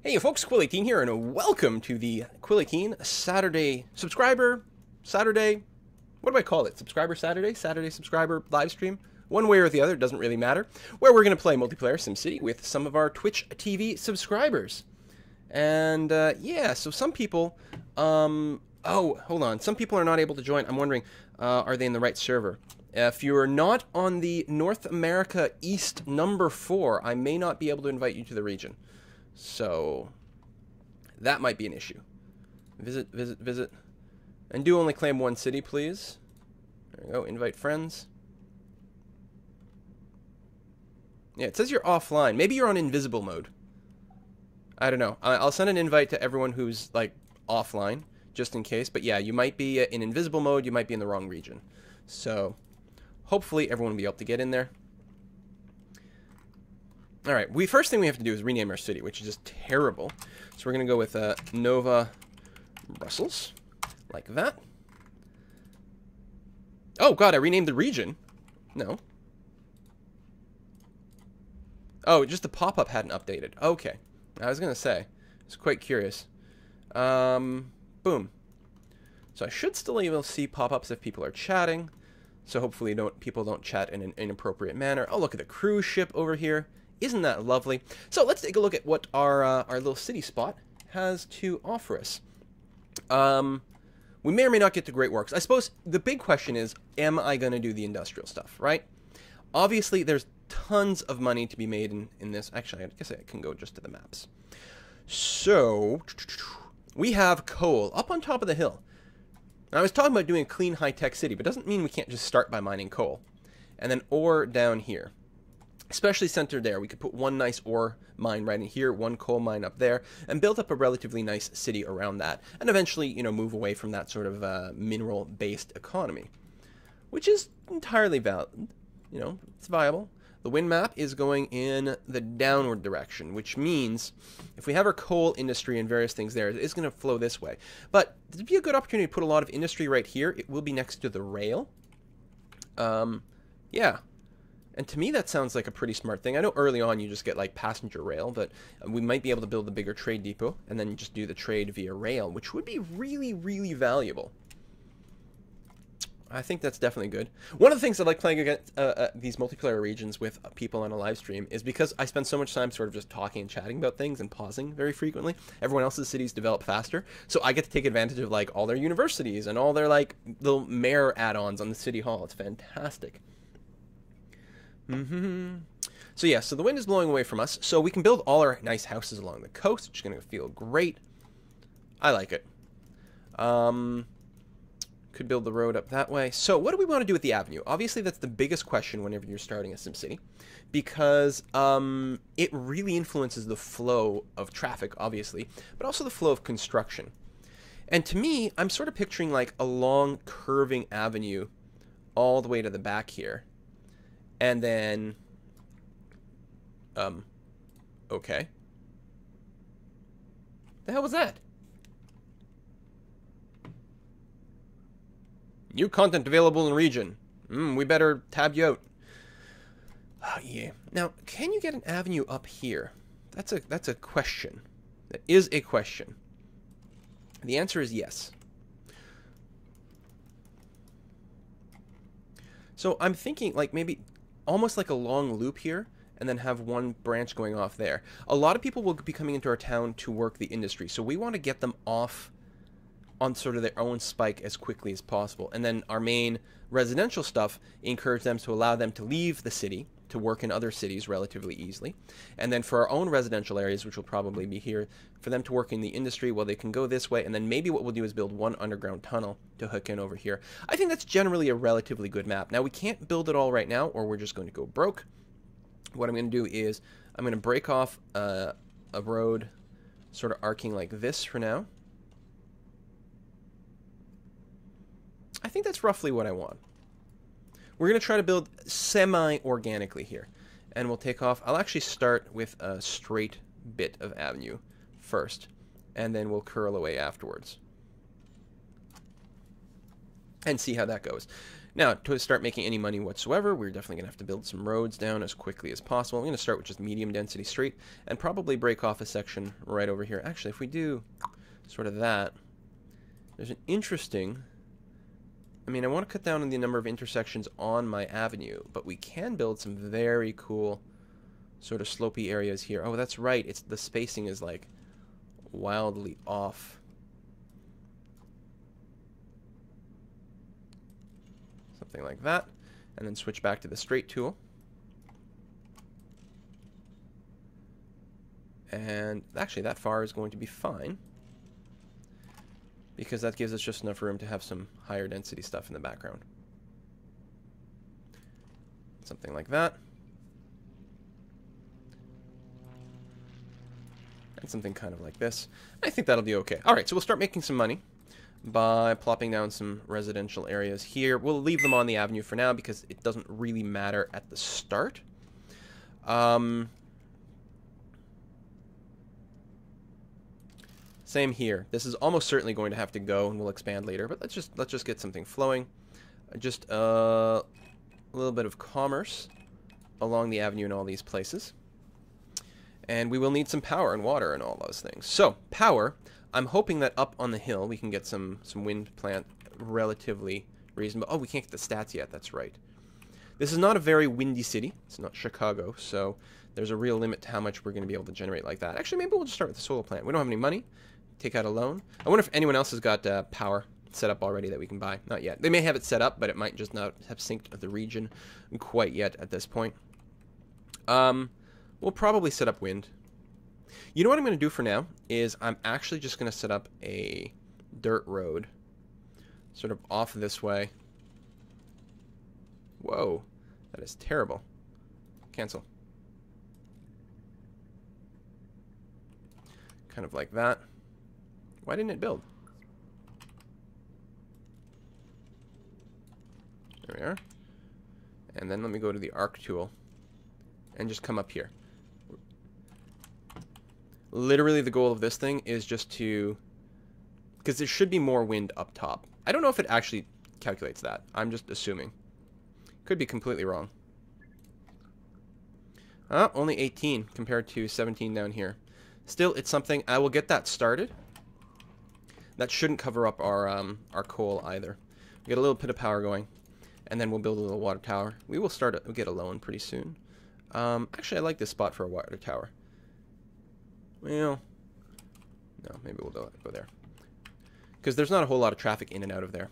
Hey folks, Quill18 here, and welcome to the Quill18 Saturday subscriber, Saturday, what do I call it? Subscriber Saturday? Saturday subscriber live stream? One way or the other, it doesn't really matter, where we're going to play multiplayer SimCity with some of our Twitch TV subscribers. And, yeah, so some people, oh, hold on, some people are not able to join. I'm wondering, are they in the right server? If you're not on the North America East number 4, I may not be able to invite you to the region. So, that might be an issue. Visit. And do only claim one city, please. There we go, invite friends. Yeah, it says you're offline. Maybe you're on invisible mode. I don't know. I'll send an invite to everyone who's, like, offline, just in case. But yeah, you might be in invisible mode, you might be in the wrong region. So, hopefully everyone will be able to get in there. Alright, first thing we have to do is rename our city, which is just terrible. So we're going to go with Nova Brussels, like that. Oh god, I renamed the region. No. Oh, just the pop-up hadn't updated. Okay. I was going to say. I was quite curious. Boom. So I should still be able to see pop-ups if people are chatting. So hopefully people don't chat in an inappropriate manner. Oh, look at the cruise ship over here. Isn't that lovely? So let's take a look at what our little city spot has to offer us. We may or may not get to Great Works. I suppose the big question is, am I going to do the industrial stuff, right? Obviously, there's tons of money to be made in this. Actually, I guess I can go just to the maps. So, we have coal up on top of the hill. Now, I was talking about doing a clean, high-tech city, but it doesn't mean we can't just start by mining coal. And then ore down here. Especially centered there. We could put one nice ore mine right in here, one coal mine up there, and build up a relatively nice city around that. And eventually, you know, move away from that sort of mineral-based economy. Which is entirely valid. You know, it's viable. The wind map is going in the downward direction, which means if we have our coal industry and various things there, it's going to flow this way. But it'd be a good opportunity to put a lot of industry right here. It will be next to the rail. Yeah. And to me, that sounds like a pretty smart thing. I know early on you just get like passenger rail, but we might be able to build a bigger trade depot and then just do the trade via rail, which would be really, really valuable. I think that's definitely good. One of the things I like playing against these multiplayer regions with people on a live stream is because I spend so much time sort of just talking and chatting about things and pausing very frequently. Everyone else's cities develop faster, so I get to take advantage of like all their universities and all their like little mayor add-ons on the city hall. It's fantastic. So yeah, so the wind is blowing away from us, so we can build all our nice houses along the coast, which is going to feel great. I like it. Could build the road up that way. So what do we want to do with the avenue? Obviously, that's the biggest question whenever you're starting a SimCity, because it really influences the flow of traffic, obviously, but also the flow of construction. And to me, I'm sort of picturing like a long curving avenue all the way to the back here. And then, okay. The hell was that? New content available in region. We better tab you out. Oh, yeah. Now, can you get an avenue up here? That's a question. That is a question. The answer is yes. So I'm thinking like maybe almost like a long loop here, and then have one branch going off there. A lot of people will be coming into our town to work the industry, so we want to get them off on sort of their own spike as quickly as possible. And then our main residential stuff, encourage them to allow them to leave the city to work in other cities relatively easily. And then for our own residential areas, which will probably be here, for them to work in the industry, well, they can go this way, and then maybe what we'll do is build one underground tunnel to hook in over here. I think that's generally a relatively good map. Now, we can't build it all right now, or we're just going to go broke. What I'm going to do is I'm going to break off a road sort of arcing like this for now. I think that's roughly what I want. We're going to try to build semi-organically here. And we'll take off. I'll actually start with a straight bit of avenue first. And then we'll curl away afterwards. And see how that goes. Now, to start making any money whatsoever, we're definitely going to have to build some roads down as quickly as possible. I'm going to start with just medium density street and probably break off a section right over here. Actually, if we do sort of that, there's an interesting... I mean, I want to cut down on the number of intersections on my avenue, but we can build some very cool sort of slopey areas here. Oh, that's right. It's the spacing is like wildly off. Something like that. And then switch back to the straight tool. And actually that far is going to be fine, because that gives us just enough room to have some higher density stuff in the background. Something like that. And something kind of like this. I think that'll be okay. Alright, so we'll start making some money by plopping down some residential areas here. We'll leave them on the avenue for now because it doesn't really matter at the start. Same here. This is almost certainly going to have to go, and we'll expand later. But let's just get something flowing. Just a little bit of commerce along the avenue in all these places. And we will need some power and water and all those things. So, power. I'm hoping that up on the hill we can get some wind plant relatively reasonable. Oh, we can't get the stats yet. That's right. This is not a very windy city. It's not Chicago, so there's a real limit to how much we're going to be able to generate like that. Actually, maybe we'll just start with the solar plant. We don't have any money. Take out a loan. I wonder if anyone else has got power set up already that we can buy. Not yet. They may have it set up, but it might just not have synced the region quite yet at this point. We'll probably set up wind. You know what I'm going to do for now is I'm actually just going to set up a dirt road sort of off this way. Whoa, that is terrible. Cancel. Kind of like that. Why didn't it build? There we are. And then let me go to the arc tool and just come up here. Literally the goal of this thing is just to... because there should be more wind up top. I don't know if it actually calculates that. I'm just assuming. Could be completely wrong. Only 18 compared to 17 down here. Still, it's something. I will get that started. That shouldn't cover up our coal either. We'll get a little bit of power going, and then we'll build a little water tower. We will we'll get a loan pretty soon. Actually, I like this spot for a water tower. Well, no, maybe we'll go there. Because there's not a whole lot of traffic in and out of there.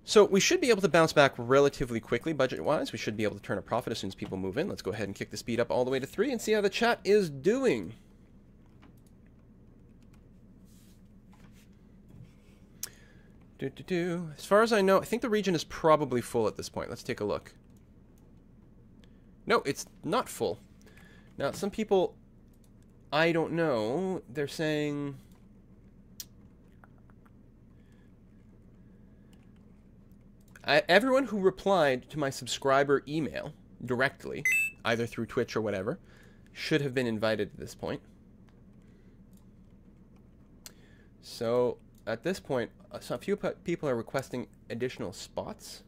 So we should be able to bounce back relatively quickly budget-wise. We should be able to turn a profit as soon as people move in. Let's go ahead and kick the speed up all the way to 3 and see how the chat is doing. As far as I know, I think the region is probably full at this point. Let's take a look. No, it's not full. Now, some people... I don't know. They're saying... everyone who replied to my subscriber email directly, either through Twitch or whatever, should have been invited at this point. So, at this point, a few people are requesting additional spots.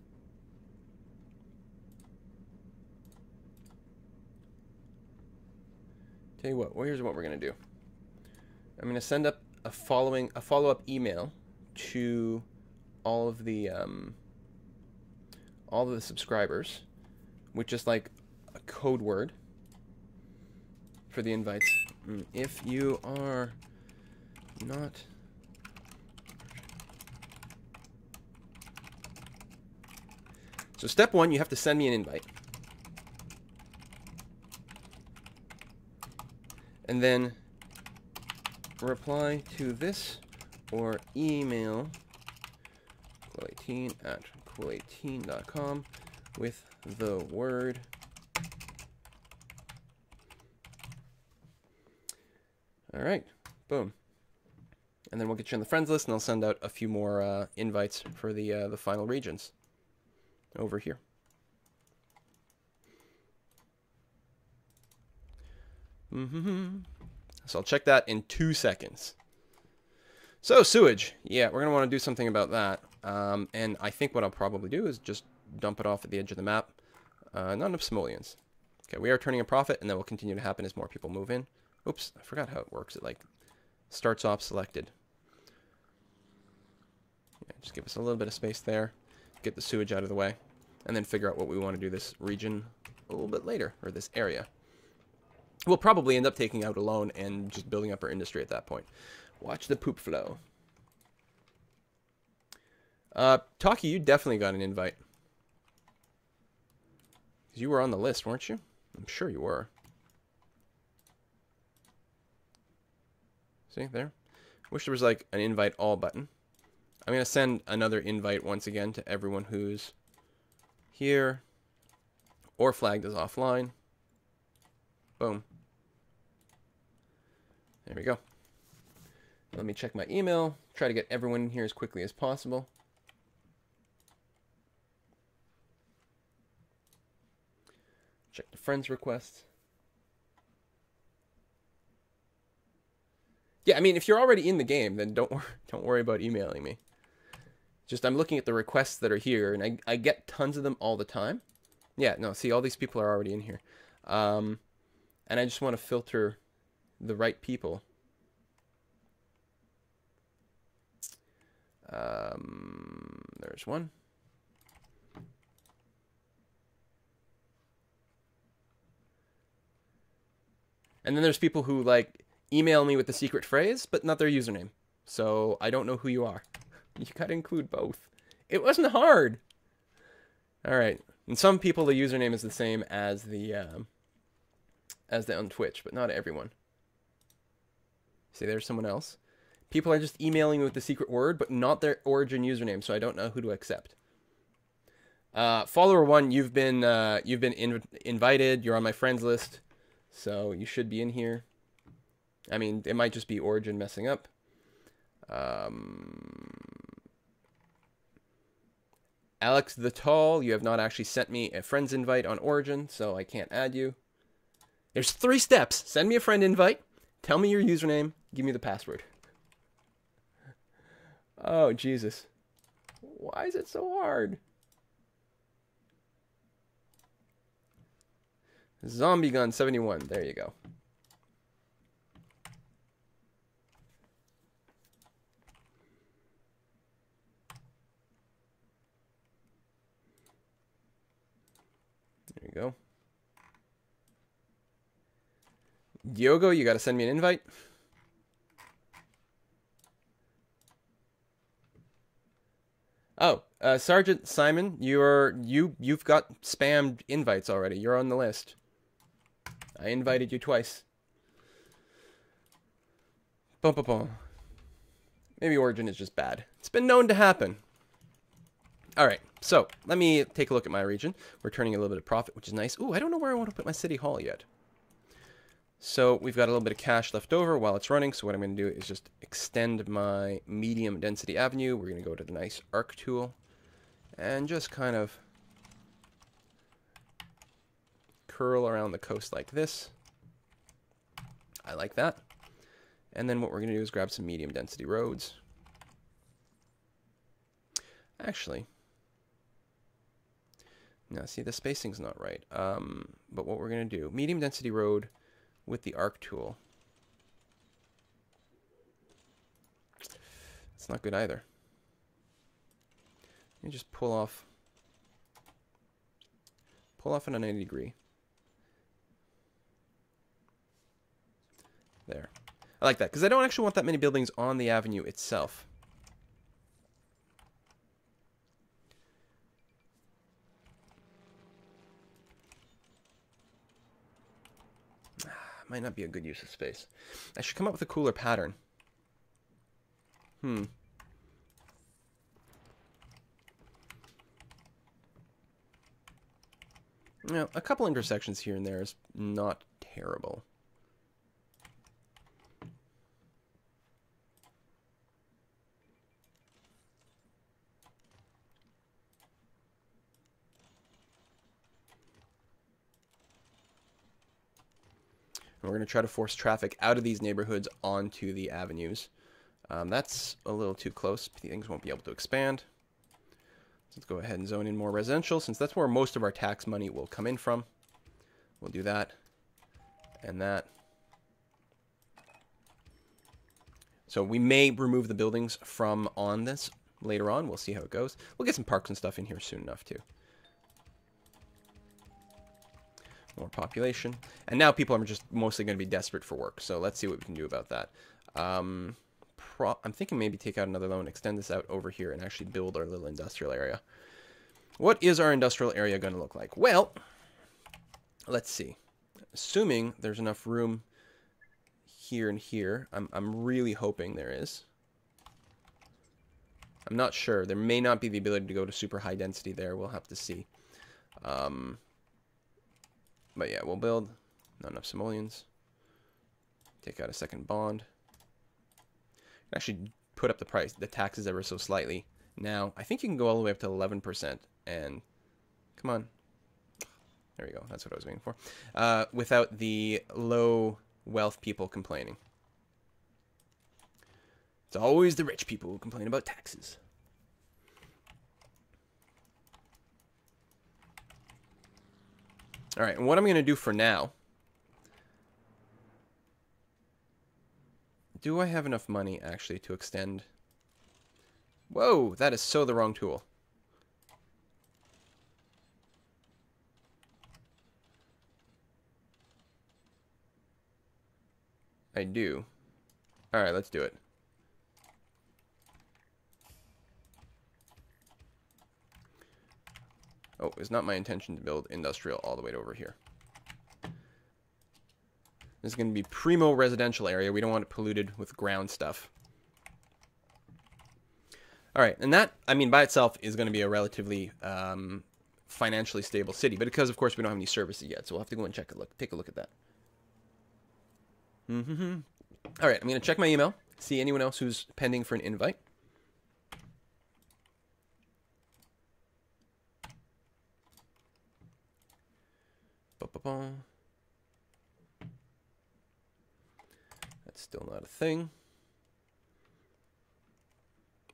Tell you what, here's what we're going to do. I'm going to send up a follow-up email to all of the subscribers with just like a code word for the invites. If you are not so step 1, you have to send me an invite. And then reply to this or email quill18@quill18.com with the word alright, boom. And then we'll get you on the friends list, and I'll send out a few more invites for the final regions over here. So I'll check that in 2 seconds. So, sewage. Yeah, we're going to want to do something about that. And I think what I'll probably do is just dump it off at the edge of the map. Not enough simoleons. Okay, we are turning a profit, and that will continue to happen as more people move in. Oops, I forgot how it works. It, like, starts off selected. Yeah, just give us a little bit of space there. Get the sewage out of the way. And then figure out what we want to do this region a little bit later, or this area. We'll probably end up taking out a loan and just building up our industry at that point. Watch the poop flow. Taki, you definitely got an invite. Because you were on the list, weren't you? I'm sure you were. See, there? Wish there was like an invite all button. I'm going to send another invite once again to everyone who's here or flagged as offline. Boom. There we go. Let me check my email. Try to get everyone in here as quickly as possible. Check the friends requests. Yeah, I mean, if you're already in the game, then don't worry about emailing me. Just I'm looking at the requests that are here, and I get tons of them all the time. Yeah, no, see, all these people are already in here. And I just want to filter the right people. There's one. And then there's people who, like, email me with the secret phrase, but not their username. So I don't know who you are. You gotta include both. It wasn't hard. All right. And some people, the username is the same as the on Twitch, but not everyone. See, there's someone else. People are just emailing me with the secret word, but not their origin username, so I don't know who to accept. Follower 1, you've been invited. You're on my friends list, so you should be in here. I mean, it might just be origin messing up. Alex the Tall, you have not actually sent me a friend's invite on Origin, so I can't add you. There's 3 steps. Send me a friend invite, tell me your username, give me the password. Oh, Jesus. Why is it so hard? Zombie Gun 71, there you go. There you go. Diogo, you got to send me an invite. Oh, Sergeant Simon, you've got spammed invites already. You're on the list. I invited you twice. Bum, bum, bum. Maybe Origin is just bad. It's been known to happen. Alright, so let me take a look at my region. We're turning a little bit of profit, which is nice. Ooh, I don't know where I want to put my city hall yet. So we've got a little bit of cash left over while it's running. So what I'm going to do is just extend my medium density avenue. We're going to go to the nice arc tool and just kind of curl around the coast like this. I like that. And then what we're going to do is grab some medium density roads. Actually, now see, the spacing's not right. But what we're going to do, medium density road with the arc tool. It's not good either. You just pull off on a 90 degree. There. I like that, because I don't actually want that many buildings on the avenue itself. Might not be a good use of space. I should come up with a cooler pattern. Now, a couple intersections here and there is not terrible. And we're going to try to force traffic out of these neighborhoods onto the avenues. That's a little too close. Things won't be able to expand. Let's go ahead and zone in more residential, since that's where most of our tax money will come in from. We'll do that and that. So we may remove the buildings from on this later on. We'll see how it goes. We'll get some parks and stuff in here soon enough, too. More population. And now people are just mostly going to be desperate for work. So let's see what we can do about that. I'm thinking maybe take out another loan, extend this out over here, and actually build our little industrial area. What is our industrial area going to look like? Well, let's see. Assuming there's enough room here and here. I'm really hoping there is. I'm not sure. There may not be the ability to go to super high density there. We'll have to see. But yeah, we'll build. Not enough simoleons. Take out a second bond. Actually put up the price, the taxes ever so slightly. Now, I think you can go all the way up to 11%. And come on. There we go. That's what I was waiting for. Without the low wealth people complaining. It's always the rich people who complain about taxes. All right, and what I'm going to do for now... Do I have enough money, actually, to extend... Whoa, that is so the wrong tool. I do. All right, let's do it. Oh, it's not my intention to build industrial all the way over here. This is going to be primo residential area. We don't want it polluted with ground stuff. All right, and that, I mean, by itself is going to be a relatively financially stable city, but because, of course, we don't have any services yet, so we'll have to go and take a look at that. All right, I'm going to check my email, see anyone else who's pending for an invite. That's still not a thing.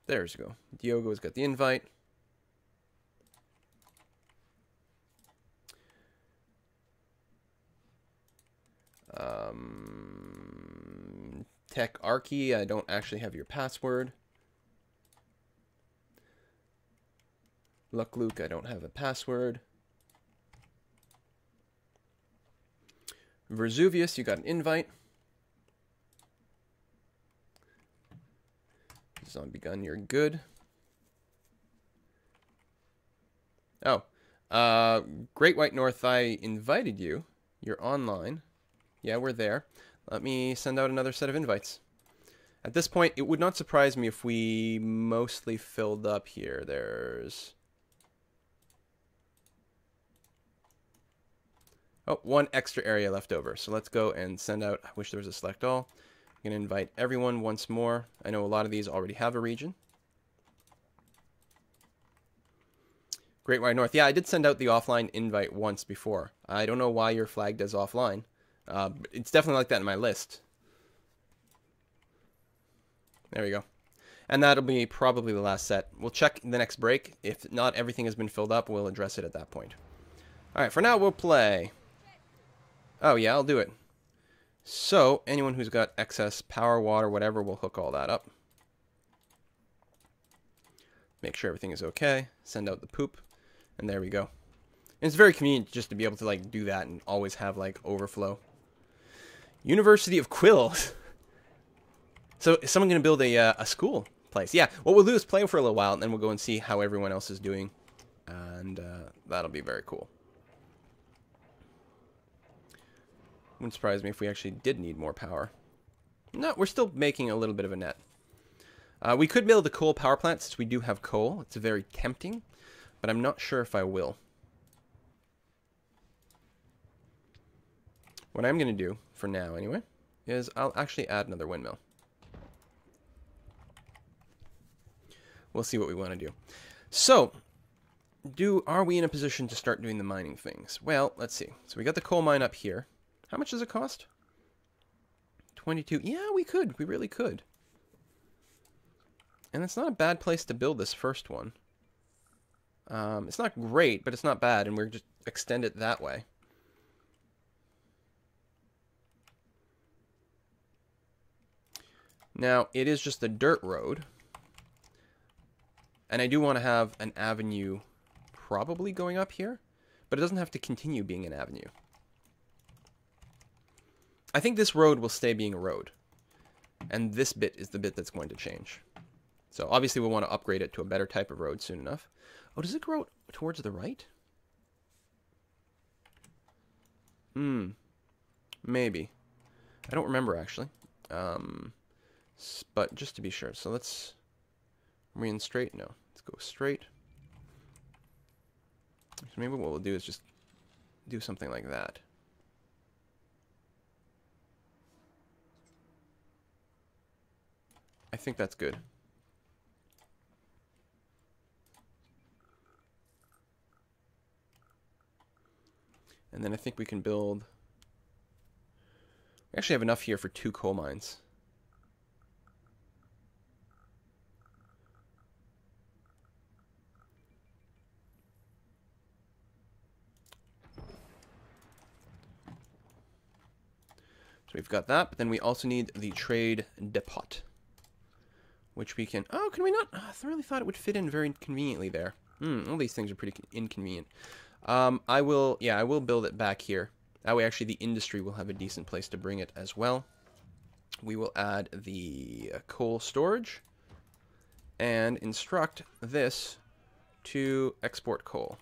There's you go. Diogo's got the invite. Tech Archie, I don't actually have your password. Luck Luke, I don't have a password. Vesuvius, you got an invite. Zombie Gun, you're good. Oh. Great White North, I invited you. You're online. Yeah, we're there. Let me send out another set of invites. At this point, it would not surprise me if we mostly filled up here. There's... Oh, one extra area left over. So let's go and send out... I wish there was a select all. I'm going to invite everyone once more. I know a lot of these already have a region. Great White North. Yeah, I did send out the offline invite once before. I don't know why you're flagged as offline. It's definitely like that in my list. There we go. And that'll be probably the last set. We'll check the next break. If not everything has been filled up, we'll address it at that point. Alright, for now we'll play. Oh yeah, I'll do it. So, anyone who's got excess power, water, whatever, we'll hook all that up. Make sure everything is okay. Send out the poop. And there we go. And it's very convenient just to be able to like do that and always have like overflow. University of Quill. So is someone going to build a school place? Yeah, what we'll do is play for a little while, and then we'll go and see how everyone else is doing. And that'll be very cool. Wouldn't surprise me if we actually did need more power. No, we're still making a little bit of a net. We could build a coal power plant since we do have coal. It's very tempting, but I'm not sure if I will. What I'm going to do, for now anyway, is I'll actually add another windmill. We'll see what we want to do. So, are we in a position to start doing the mining things? Well, let's see. So we got the coal mine up here. How much does it cost? 22. Yeah, we could. We really could. And it's not a bad place to build this first one. It's not great, but it's not bad, and we're just extend it that way. Now, it is just a dirt road. And I do want to have an avenue probably going up here, but it doesn't have to continue being an avenue. I think this road will stay being a road. And this bit is the bit that's going to change. So obviously we'll want to upgrade it to a better type of road soon enough. Oh, does it grow towards the right? Maybe. I don't remember, actually. But just to be sure. So let's... Are we in straight? No. Let's go straight. So maybe what we'll do is just do something like that. I think that's good. And then I think we can build... We actually have enough here for 2 coal mines. So we've got that, but then we also need the trade depot, which we can... Oh, can we not? I really thought it would fit in very conveniently there. All these things are pretty inconvenient. I will build it back here. That way, actually, the industry will have a decent place to bring it as well. We will add the coal storage and instruct this to export coal.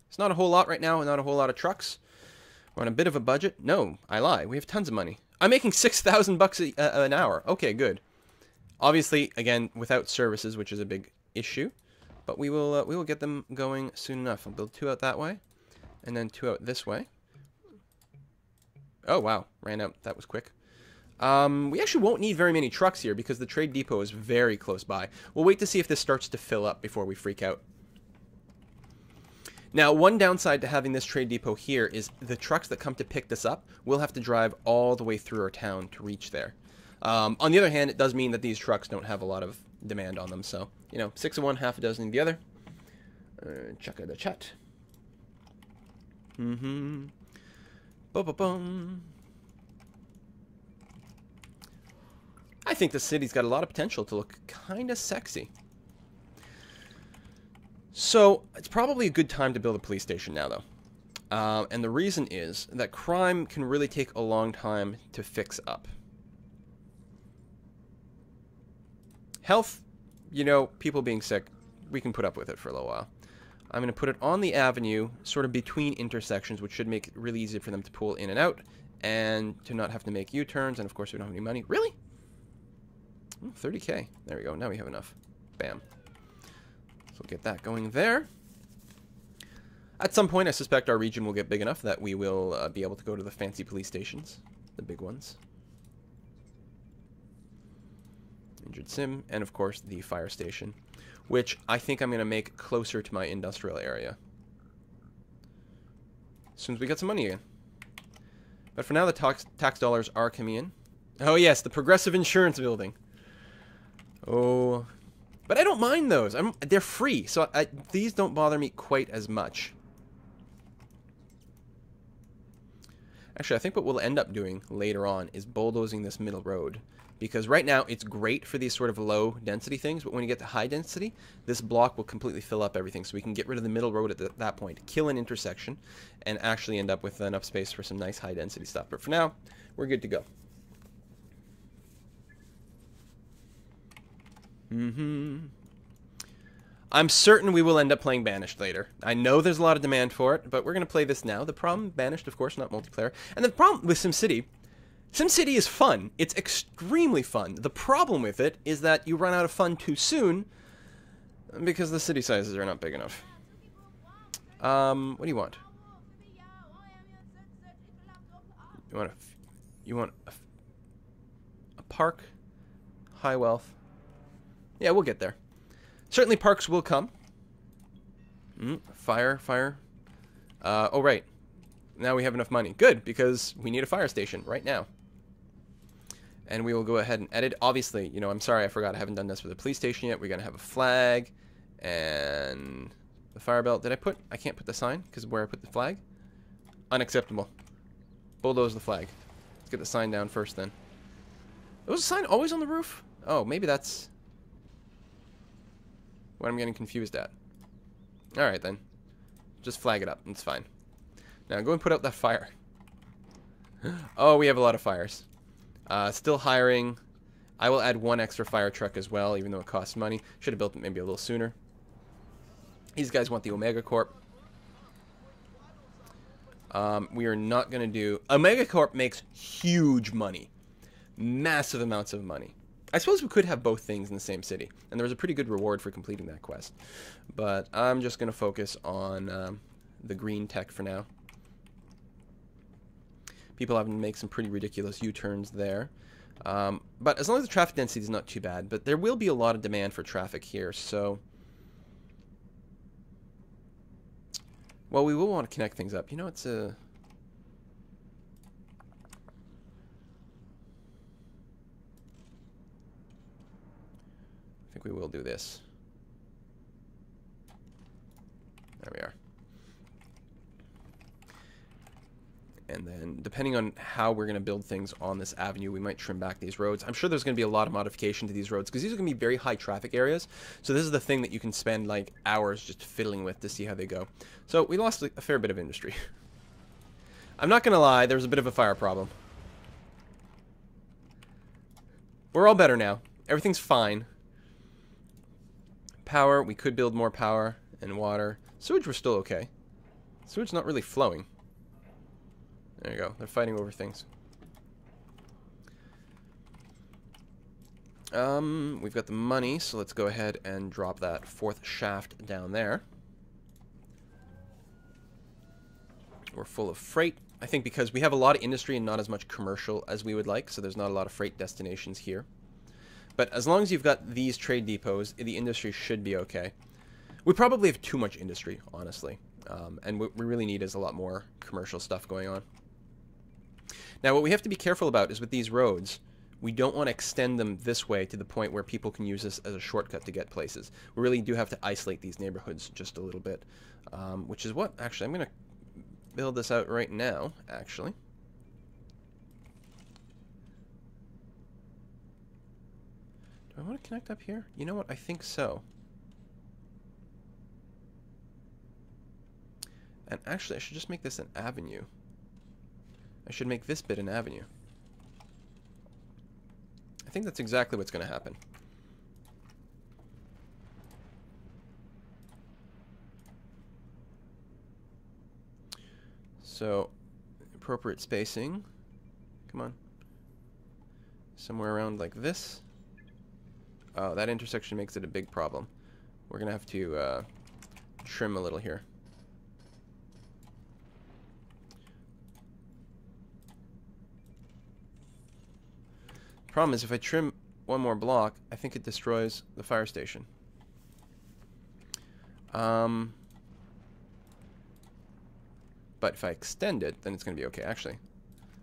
It's not a whole lot right now, and not a whole lot of trucks. We're on a bit of a budget. No, I lie. We have tons of money. I'm making $6,000 an hour. Okay, good. Obviously, again, without services, which is a big issue, but we will get them going soon enough. I'll build 2 out that way, and then 2 out this way. Oh wow, ran out. That was quick. We actually won't need very many trucks here because the trade depot is very close by. We'll wait to see if this starts to fill up before we freak out. Now, one downside to having this trade depot here is the trucks that come to pick this up will have to drive all the way through our town to reach there. On the other hand, it does mean that these trucks don't have a lot of demand on them. So, 6 of one, half a dozen of the other. Check out the chat. Ba-ba-bum. I think the city's got a lot of potential to look kind of sexy. So, it's probably a good time to build a police station now, though. And the reason is that crime can really take a long time to fix up. Health, people being sick, we can put up with it for a little while. I'm going to put it on the avenue, sort of between intersections, which should make it really easy for them to pull in and out, and to not have to make U-turns, and of course we don't have any money. Really? Oh, 30K. There we go. Now we have enough. Bam. So we'll get that going there. At some point, I suspect our region will get big enough that we will be able to go to the fancy police stations, the big ones. Injured Sim, and of course the fire station, which I think I'm going to make closer to my industrial area as soon as we get some money again. But for now, the tax dollars are coming in. Oh yes, the progressive insurance building. Oh, but I don't mind those. They're free, so these don't bother me quite as much. Actually, I think what we'll end up doing later on is bulldozing this middle road. Because right now, it's great for these sort of low density things, but when you get to high density, this block will completely fill up everything. So we can get rid of the middle road at that point, kill an intersection, and actually end up with enough space for some nice high density stuff. But for now, we're good to go. I'm certain we will end up playing Banished later. I know there's a lot of demand for it, but we're going to play this now. The problem, Banished, of course, not multiplayer. And the problem with SimCity... SimCity is fun. It's extremely fun. The problem with it is that you run out of fun too soon because the city sizes are not big enough. What do you want? You want a park, high wealth. Yeah, we'll get there. Certainly parks will come. Fire. Oh, right. Now we have enough money. Good, because we need a fire station right now. And we will go ahead and edit. Obviously, I'm sorry I forgot I haven't done this with the police station yet. We're going to have a flag and The fire belt. Did I put... I can't put the sign because of where I put the flag. Unacceptable. Bulldoze the flag. Let's get the sign down first then. Was the sign always on the roof? Oh, maybe that's what I'm getting confused at. Alright then. Just flag it up. It's fine. Now go and put out that fire. Oh, we have a lot of fires. Still hiring. I will add one extra fire truck as well, even though it costs money. Should have built it maybe a little sooner. These guys want the Omega Corp. We are not going to do... Omega Corp makes huge money. Massive amounts of money. I suppose we could have both things in the same city. And there was a pretty good reward for completing that quest. But I'm just going to focus on the green tech for now. People having to make some pretty ridiculous U-turns there. But as long as the traffic density is not too bad. But there will be a lot of demand for traffic here, so... Well, we will want to connect things up. You know, it's a... I think we will do this. There we are. And then, depending on how we're going to build things on this avenue, we might trim back these roads. I'm sure there's going to be a lot of modification to these roads, because these are going to be very high traffic areas. So this is the thing that you can spend, like, hours just fiddling with to see how they go. So we lost a fair bit of industry. I'm not going to lie, there's a bit of a fire problem. We're all better now. Everything's fine. Power, we could build more power and water. Sewage, we're still okay. Sewage not really flowing. There you go. They're fighting over things. We've got the money, so let's go ahead and drop that fourth shaft down there. We're full of freight. I think because we have a lot of industry and not as much commercial as we would like, so there's not a lot of freight destinations here. But as long as you've got these trade depots, the industry should be okay. We probably have too much industry, honestly. And what we really need is a lot more commercial stuff going on. Now, what we have to be careful about is with these roads, we don't want to extend them this way to the point where people can use this as a shortcut to get places. We really do have to isolate these neighborhoods just a little bit, which is what, actually, I'm going to build this out right now, actually. Do I want to connect up here? You know what? I think so. And actually, I should just make this an avenue. I should make this bit an avenue. I think that's exactly what's going to happen. So, appropriate spacing. Come on. Somewhere around like this. Oh, that intersection makes it a big problem. We're going to have to trim a little here. Problem is, if I trim one more block, I think it destroys the fire station. But if I extend it, then it's going to be okay. Actually,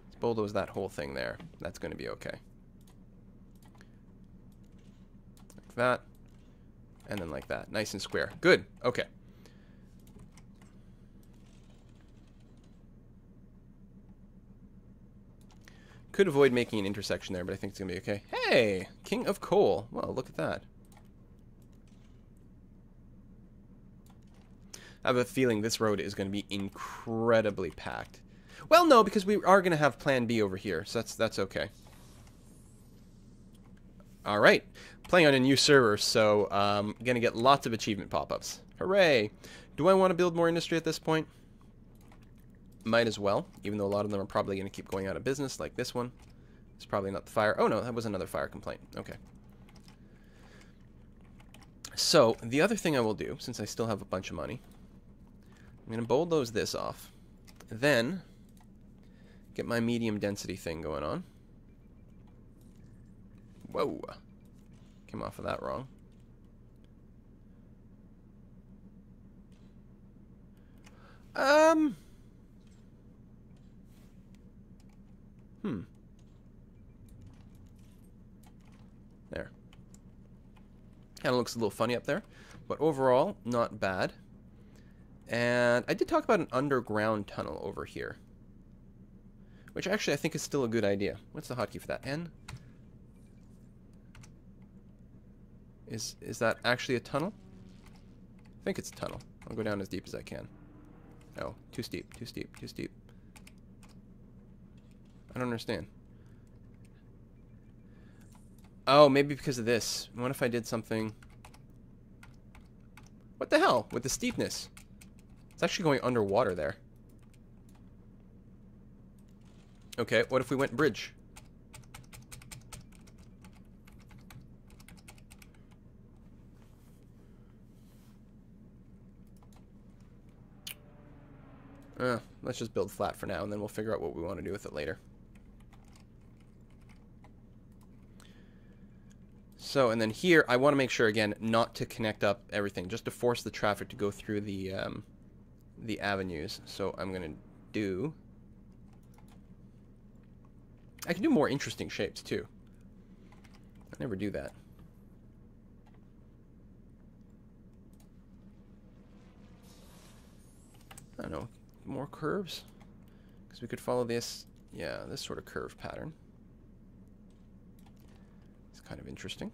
let's bulldoze that whole thing there. That's going to be okay. Like that. And then like that. Nice and square. Good. Okay. Could avoid making an intersection there, but I think it's going to be okay. Hey! King of Coal. Well, look at that. I have a feeling this road is going to be incredibly packed. Well, no, because we are going to have Plan B over here, so that's okay. Alright. Playing on a new server, so going to get lots of achievement pop-ups. Hooray! Do I want to build more industry at this point? Might as well, even though a lot of them are probably going to keep going out of business, like this one. It's probably not the fire. Oh, no, that was another fire complaint. Okay. So, the other thing I will do, since I still have a bunch of money, I'm going to bulldoze this off. Then, get my medium density thing going on. Whoa. Came off of that wrong. There. Kind of looks a little funny up there, but overall, not bad. And I did talk about an underground tunnel over here, which actually I think is still a good idea. What's the hotkey for that? N? Is that actually a tunnel? I think it's a tunnel. I'll go down as deep as I can. Oh, too steep, too steep, too steep. I don't understand. Oh, maybe because of this. What if I did something... What the hell with the steepness? It's actually going underwater there. Okay, what if we went bridge? Let's just build flat for now, and then we'll figure out what we want to do with it later. So, and then here, I want to make sure, again, not to connect up everything, just to force the traffic to go through the avenues. So I'm going to do... I can do more interesting shapes, too. I never do that. I don't know. More curves? Because we could follow this, yeah, this sort of curve pattern. It's kind of interesting.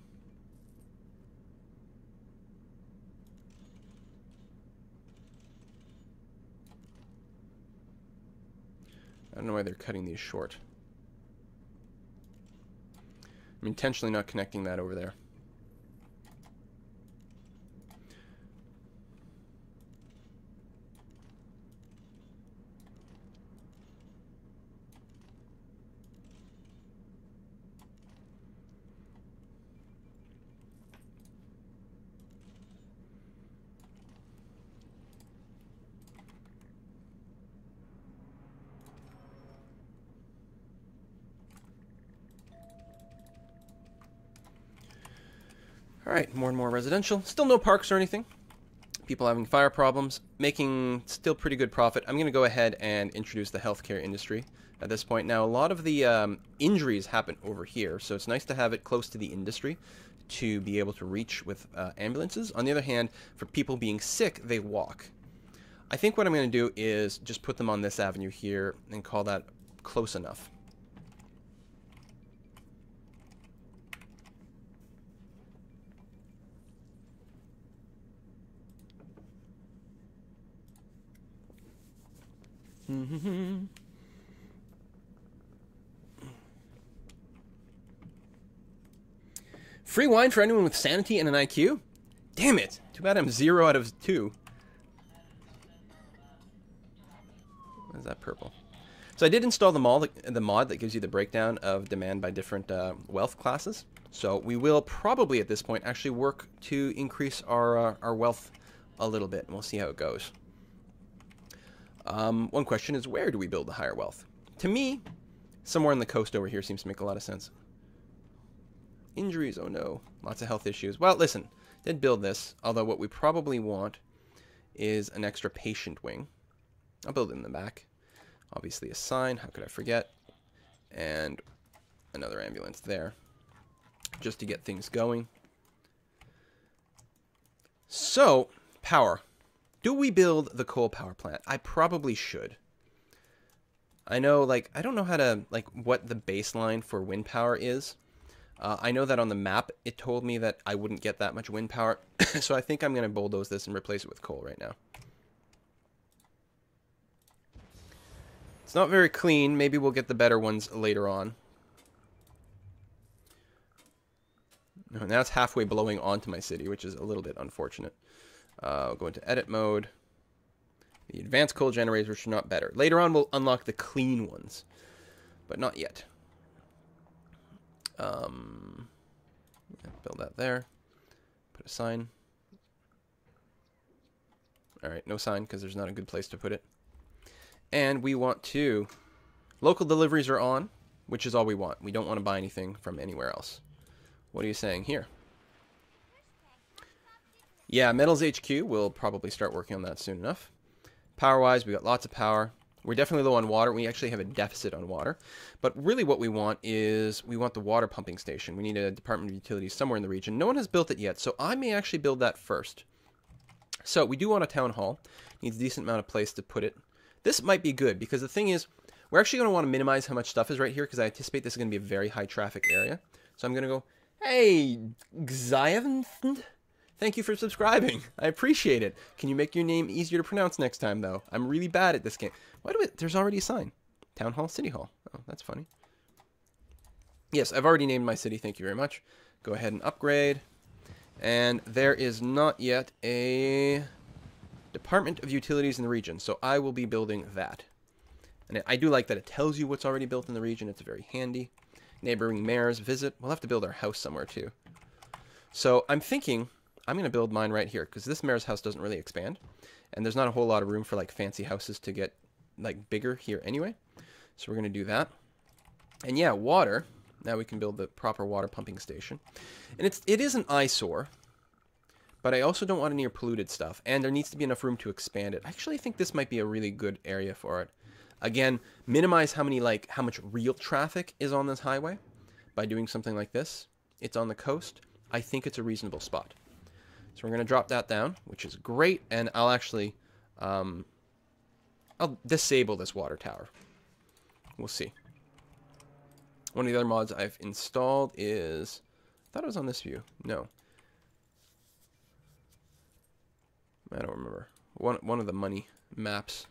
I don't know why they're cutting these short. I'm intentionally not connecting that over there. Alright, more and more residential. Still no parks or anything. People having fire problems. Making still pretty good profit. I'm going to go ahead and introduce the healthcare industry at this point. Now, a lot of the injuries happen over here, so it's nice to have it close to the industry to be able to reach with ambulances. On the other hand, for people being sick, they walk. I think what I'm going to do is just put them on this avenue here and call that close enough. Free wine for anyone with sanity and an IQ? Damn it! Too bad I'm 0 out of 2. What is that purple? So I did install the mod that gives you the breakdown of demand by different wealth classes. So we will probably at this point actually work to increase our wealth a little bit, and we'll see how it goes. One question is, where do we build the higher wealth? To me, somewhere on the coast over here seems to make a lot of sense. Injuries, oh no. Lots of health issues. Well, listen, did build this, although what we probably want is an extra patient wing. I'll build it in the back. Obviously a sign, how could I forget? And another ambulance there, just to get things going. So, power. Do we build the coal power plant? I probably should. I know, like, I don't know how to, like, what the baseline for wind power is. I know that on the map, it told me that I wouldn't get that much wind power. So I think I'm going to bulldoze this and replace it with coal right now. It's not very clean. Maybe we'll get the better ones later on. No, now it's halfway blowing onto my city, which is a little bit unfortunate. I'll go into edit mode. The advanced coal generators are not better. Later on, we'll unlock the clean ones, but not yet. Build that there. Put a sign. Alright, no sign because there's not a good place to put it. And we want to... Local deliveries are on, which is all we want. We don't want to buy anything from anywhere else. What are you saying here? Yeah, Metals HQ, we'll probably start working on that soon enough. Power-wise, we got lots of power. We're definitely low on water. We actually have a deficit on water. But really what we want is, we want the water pumping station. We need a Department of Utilities somewhere in the region. No one has built it yet, so I may actually build that first. So we do want a town hall. Needs a decent amount of place to put it. This might be good because the thing is, we're actually going to want to minimize how much stuff is right here because I anticipate this is going to be a very high traffic area. So I'm going to go, hey, Xavan, thank you for subscribing. I appreciate it. Can you make your name easier to pronounce next time, though? I'm really bad at this game. Why do it? There's already a sign. Town Hall, City Hall. Oh, that's funny. Yes, I've already named my city. Thank you very much. Go ahead and upgrade. And there is not yet a Department of Utilities in the region, so I will be building that. And I do like that it tells you what's already built in the region. It's very handy. Neighboring mayors visit. We'll have to build our house somewhere too. So I'm thinking I'm going to build mine right here because this mayor's house doesn't really expand. And there's not a whole lot of room for like fancy houses to get like bigger here anyway. So we're going to do that. And yeah, water. Now we can build the proper water pumping station. And it is an eyesore. But I also don't want any near polluted stuff. And there needs to be enough room to expand it. I actually think this might be a really good area for it. Again, minimize how much real traffic is on this highway by doing something like this. It's on the coast. I think it's a reasonable spot. So we're going to drop that down, which is great. And I'll actually, I'll disable this water tower. We'll see. One of the other mods I've installed is, I thought it was on this view. No. I don't remember. One of the money maps.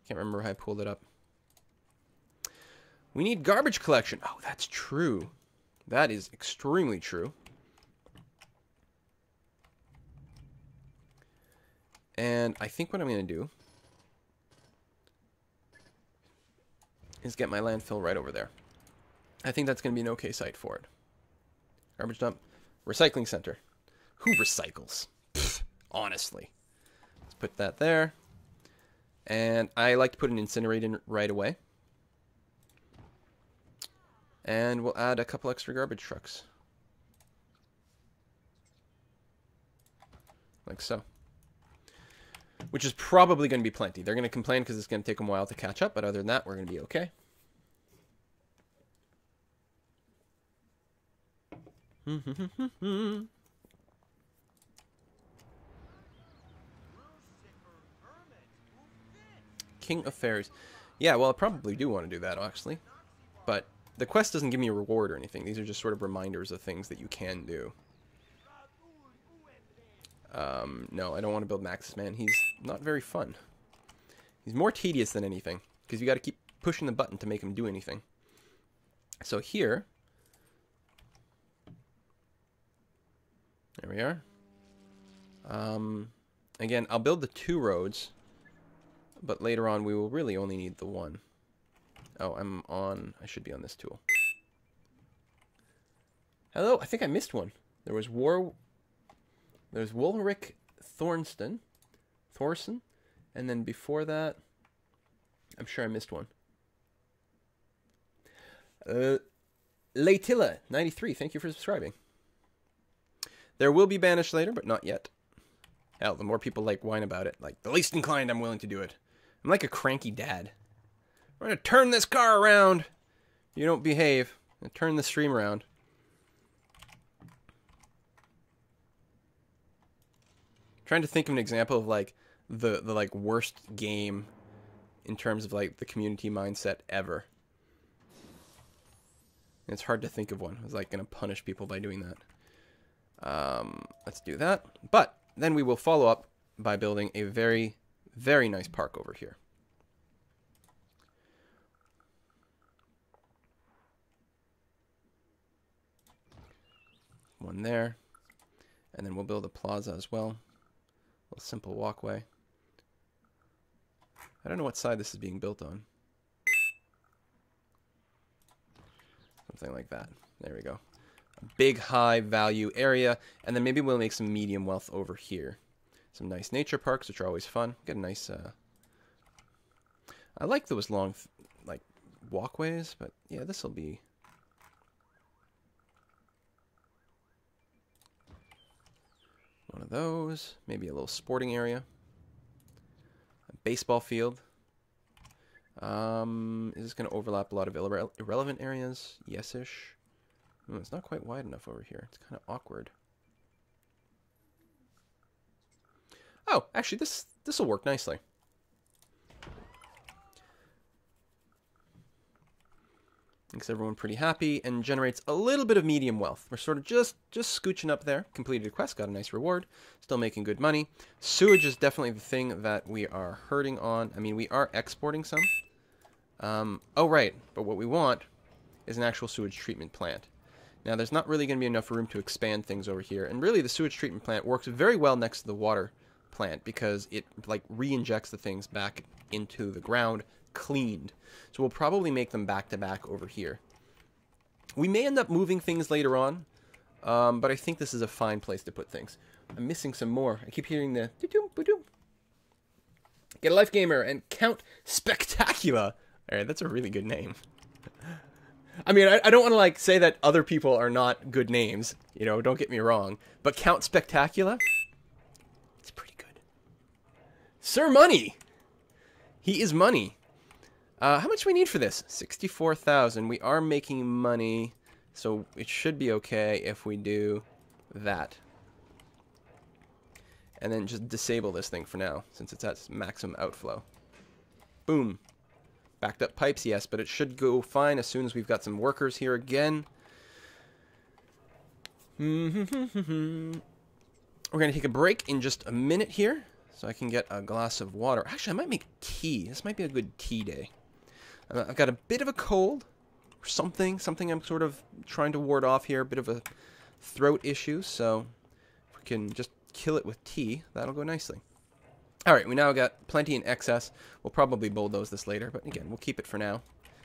Can't remember how I pulled it up. We need garbage collection. Oh, that's true. That is extremely true. And I think what I'm going to do is get my landfill right over there. I think that's going to be an okay site for it. Garbage dump. Recycling center. Who recycles? Pfft, honestly. Let's put that there. And I like to put an incinerator in right away. And we'll add a couple extra garbage trucks. Like so. Which is probably going to be plenty. They're going to complain because it's going to take them a while to catch up. But other than that, we're going to be okay. King of Fairies. Yeah, well, I probably do want to do that, actually. But the quest doesn't give me a reward or anything. These are just sort of reminders of things that you can do. No, I don't want to build Max's Man. He's not very fun. He's more tedious than anything, because you got to keep pushing the button to make him do anything. So here... There we are. Again, I'll build the 2 roads, but later on we will really only need the 1. Oh, I should be on this tool. Hello, I think I missed one. There's Woolric Thorson, and then before that, I'm sure I missed one. Laytilla 93, thank you for subscribing. There will be banished later, but not yet. Hell, the more people whine about it, the least inclined I'm willing to do it. I'm like a cranky dad. We're going to turn this car around. You don't behave. And turn the stream around. Trying to think of an example of the worst game in terms of the community mindset ever. And it's hard to think of one. I was going to punish people by doing that. Let's do that. But then we will follow up by building a very, very nice park over here. One there. And then we'll build a plaza as well. A little simple walkway. I don't know what side this is being built on. Something like that. There we go. A big high value area. And then maybe we'll make some medium wealth over here. Some nice nature parks, which are always fun. Get a nice... I like those long walkways, but yeah, this will be... one of those. Maybe a little sporting area. A baseball field. Is this going to overlap a lot of irrelevant areas? Yes-ish. It's not quite wide enough over here. It's kind of awkward. Oh, actually, this will work nicely. Makes everyone pretty happy and generates a little bit of medium wealth. We're sort of just scooching up there. Completed a quest, got a nice reward. Still making good money. Sewage is definitely the thing that we are hurting on. I mean, we are exporting some. Oh, right. But what we want is an actual sewage treatment plant. Now, there's not really going to be enough room to expand things over here. And really, the sewage treatment plant works very well next to the water plant because it, like, re-injects the things back into the ground cleaned. So we'll probably make them back-to-back over here. We may end up moving things later on, but I think this is a fine place to put things. I'm missing some more. I keep hearing the doo-doo-boo-doo. Get a Life Gamer and Count Spectacula. All right, that's a really good name. I mean, I don't want to, like, say that other people are not good names. You know, don't get me wrong. But Count Spectacula? It's pretty good. Sir Money! He is money. How much do we need for this? 64,000. We are making money, so it should be okay if we do that. And then just disable this thing for now, since it's at maximum outflow. Boom. Backed up pipes, yes, but it should go fine as soon as we've got some workers here again. We're going to take a break in just a minute here, so I can get a glass of water. Actually, I might make tea. This might be a good tea day. I've got a bit of a cold, or something I'm sort of trying to ward off here, a bit of a throat issue, so if we can just kill it with tea, that'll go nicely. Alright, we now got plenty in excess. We'll probably bulldoze this later, but again, we'll keep it for now,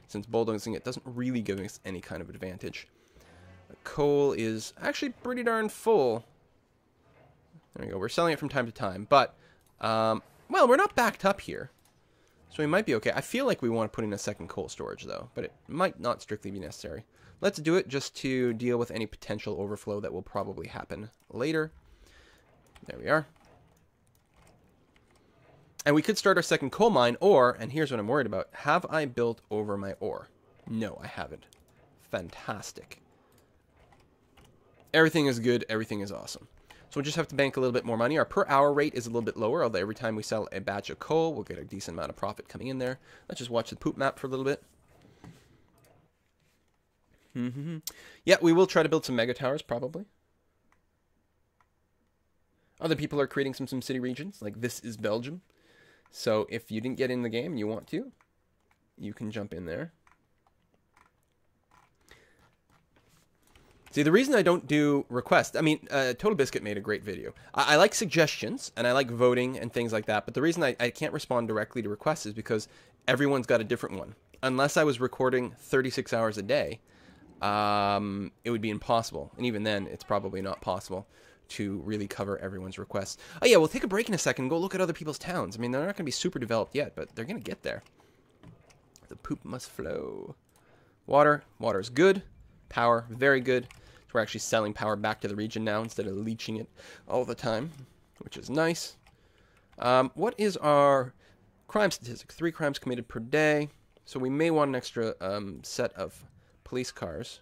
since bulldozing it doesn't really give us any kind of advantage. The coal is actually pretty darn full. There we go, we're selling it from time to time, but, well, we're not backed up here. So we might be okay. I feel like we want to put in a second coal storage, though, but it might not strictly be necessary. Let's do it just to deal with any potential overflow that will probably happen later. There we are. And we could start our second coal mine, or, and here's what I'm worried about, have I built over my ore? No, I haven't. Fantastic. Everything is good. Everything is awesome. So we'll just have to bank a little bit more money. Our per hour rate is a little bit lower, although every time we sell a batch of coal, we'll get a decent amount of profit coming in there. Let's just watch the poop map for a little bit. Yeah, we will try to build some mega towers, probably. Other people are creating some SimCity regions, like This is Belgium. So if you didn't get in the game and you want to, you can jump in there. See, the reason I don't do requests, I mean, Total Biscuit made a great video. I like suggestions, and I like voting and things like that, but the reason I can't respond directly to requests is because everyone's got a different one. Unless I was recording 36 hours a day, it would be impossible. And even then, it's probably not possible to really cover everyone's requests. Oh yeah, we'll take a break in a second and go look at other people's towns. I mean, they're not going to be super developed yet, but they're going to get there. The poop must flow. Water. Water is good. Power, very good. So we're actually selling power back to the region now instead of leeching it all the time, which is nice. What is our crime statistic? 3 crimes committed per day. So we may want an extra set of police cars.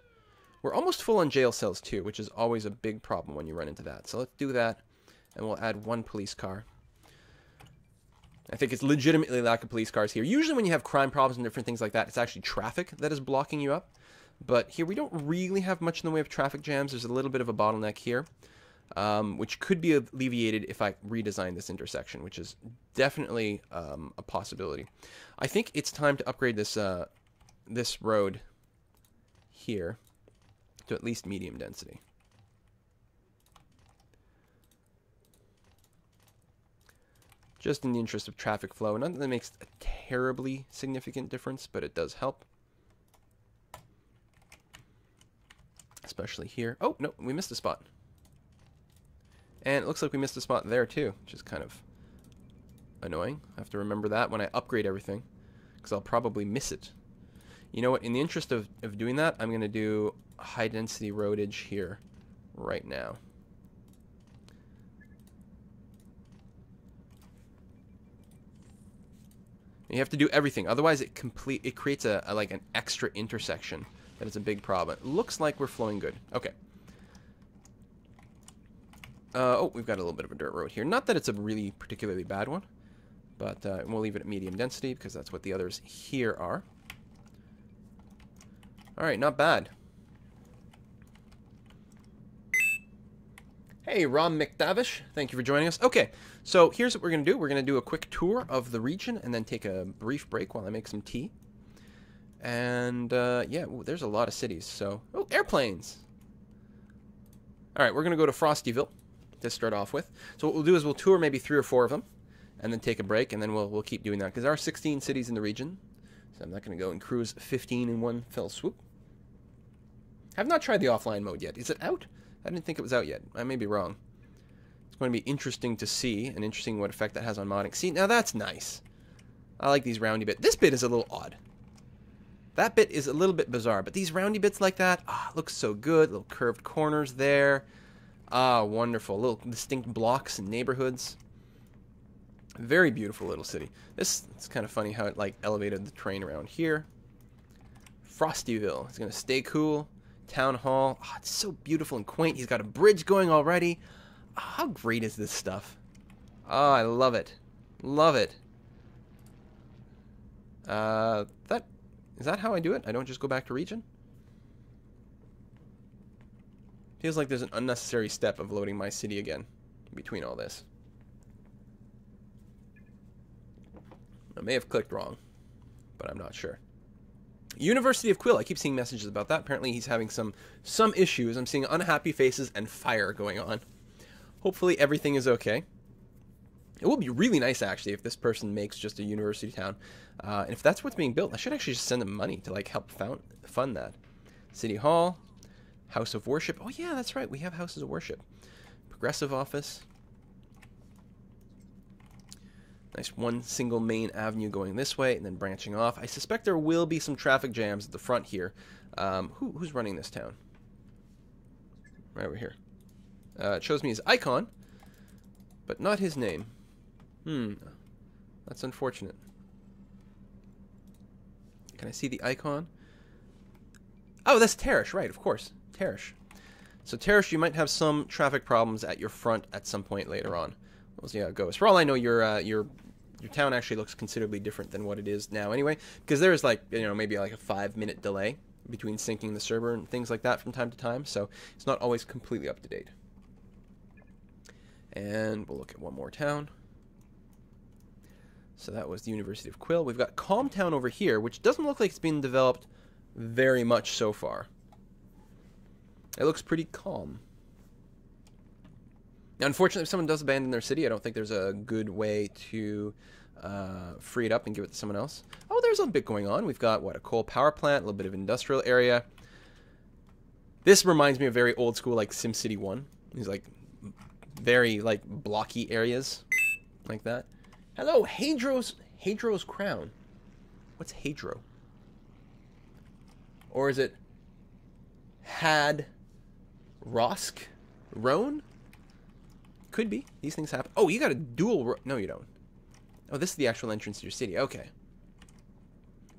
We're almost full on jail cells too, which is always a big problem when you run into that. So let's do that, and we'll add 1 police car. I think it's legitimately lack of police cars here. Usually when you have crime problems and different things like that, it's actually traffic that is blocking you up. But here we don't really have much in the way of traffic jams. There's a little bit of a bottleneck here, which could be alleviated if I redesign this intersection, which is definitely a possibility. I think it's time to upgrade this this road here to at least medium density. Just in the interest of traffic flow. None of that makes a terribly significant difference, but it does help. Especially here. Oh, no, we missed a spot. And it looks like we missed a spot there too, which is kind of annoying. I have to remember that when I upgrade everything, because I'll probably miss it. You know what, in the interest of doing that, I'm going to do high density roadage here right now. You have to do everything, otherwise it creates like an extra intersection that is a big problem. It looks like we're flowing good. Okay. Oh, we've got a little bit of a dirt road here. Not that it's a really particularly bad one, but we'll leave it at medium density because that's what the others here are. All right, not bad. Hey, Ron McDavish, thank you for joining us. Okay, so here's what we're going to do. We're going to do a quick tour of the region and then take a brief break while I make some tea. And, yeah, there's a lot of cities, so... Oh, airplanes! All right, we're going to go to Frostyville to start off with. So what we'll do is we'll tour maybe 3 or 4 of them and then take a break, and then we'll keep doing that because there are 16 cities in the region. So I'm not going to go and cruise 15 in one fell swoop. I've not tried the offline mode yet. Is it out? I didn't think it was out yet. I may be wrong. It's going to be interesting to see, and interesting what effect that has on modding. See, now that's nice. I like these roundy bits. This bit is a little odd. That bit is a little bit bizarre, but these roundy bits like that, looks so good. Little curved corners there. Wonderful. Little distinct blocks and neighborhoods. Very beautiful little city. It's kind of funny how it like elevated the terrain around here. Frostyville. It's going to stay cool. Town Hall. It's so beautiful and quaint. He's got a bridge going already. How great is this stuff? I love it. Love it. Is that how I do it? I don't just go back to region? Feels like there's an unnecessary step of loading my city again between all this. I may have clicked wrong, but I'm not sure. University of Quill. I keep seeing messages about that. Apparently he's having some issues. I'm seeing unhappy faces and fire going on. Hopefully everything is okay. It would be really nice, actually, if this person makes just a university town. And if that's what's being built, I should actually just send them money to, like, help fund that. City Hall. House of Worship. Oh, yeah, that's right. We have Houses of Worship. Progressive Office. Nice one single main avenue going this way and then branching off. I suspect there will be some traffic jams at the front here. Who's running this town? Right over here. It shows me his icon, but not his name. That's unfortunate. Can I see the icon? Oh, that's Teresh, right, of course. Teresh. So Teresh, you might have some traffic problems at your front at some point later on. We'll see how it goes. For all I know, your town actually looks considerably different than what it is now anyway, because there is, like, you know, maybe like a 5-minute delay between syncing the server and things like that from time to time, so it's not always completely up to date. And we'll look at one more town. So that was the University of Quill. We've got Calm Town over here, which doesn't look like it's been developed very much so far. It looks pretty calm. Now, unfortunately, if someone does abandon their city, I don't think there's a good way to free it up and give it to someone else. Oh, there's a bit going on. We've got, what, a coal power plant, a little bit of industrial area. This reminds me of very old school, like SimCity 1. These, like, very, like, blocky areas like that. Hello, Hadro's Crown. What's Hadro? Or is it Had Rosk Roan? Could be. These things happen. Oh, you got a dual... No, you don't. Oh, this is the actual entrance to your city. Okay.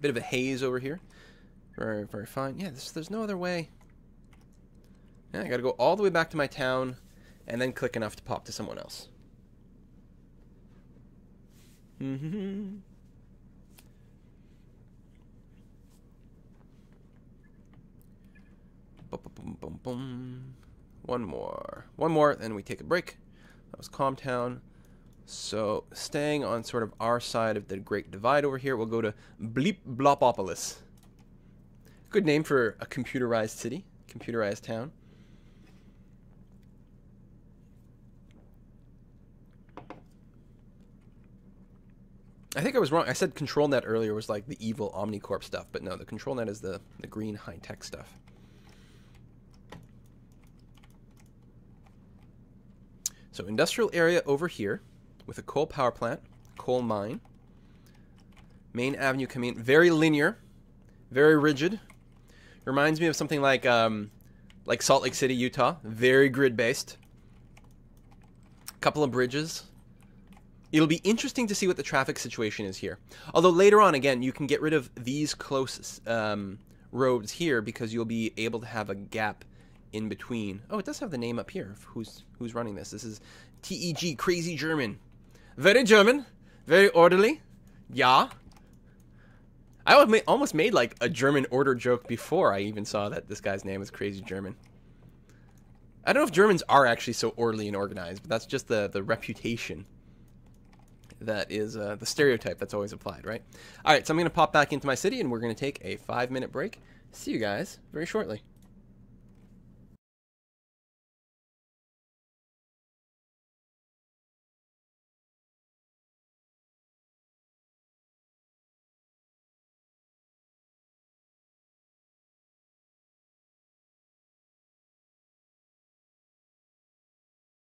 Bit of a haze over here. Very, very fine. Yeah, there's no other way. Yeah, I got to go all the way back to my town and then click enough to pop to someone else. One more, then we take a break. That was Calm Town. So, staying on sort of our side of the Great Divide over here, we'll go to Bleep, blop-opolis. Good name for a computerized city, computerized town. I think I was wrong. I said ControlNet earlier was like the evil Omnicorp stuff, but no, the ControlNet is the green high-tech stuff. So industrial area over here with a coal power plant, coal mine. Main avenue coming in, very linear, very rigid. Reminds me of something like Salt Lake City, Utah, very grid-based. Couple of bridges. It'll be interesting to see what the traffic situation is here. Although later on, again, you can get rid of these close roads here because you'll be able to have a gap in between. Oh, it does have the name up here of who's running this. This is TEG, Crazy German. Very German, very orderly. Yeah. I almost made like a German order joke before I even saw that this guy's name was Crazy German. I don't know if Germans are actually so orderly and organized, but that's just the reputation that is the stereotype that's always applied, right? All right, so I'm going to pop back into my city, and we're going to take a 5-minute break. See you guys very shortly.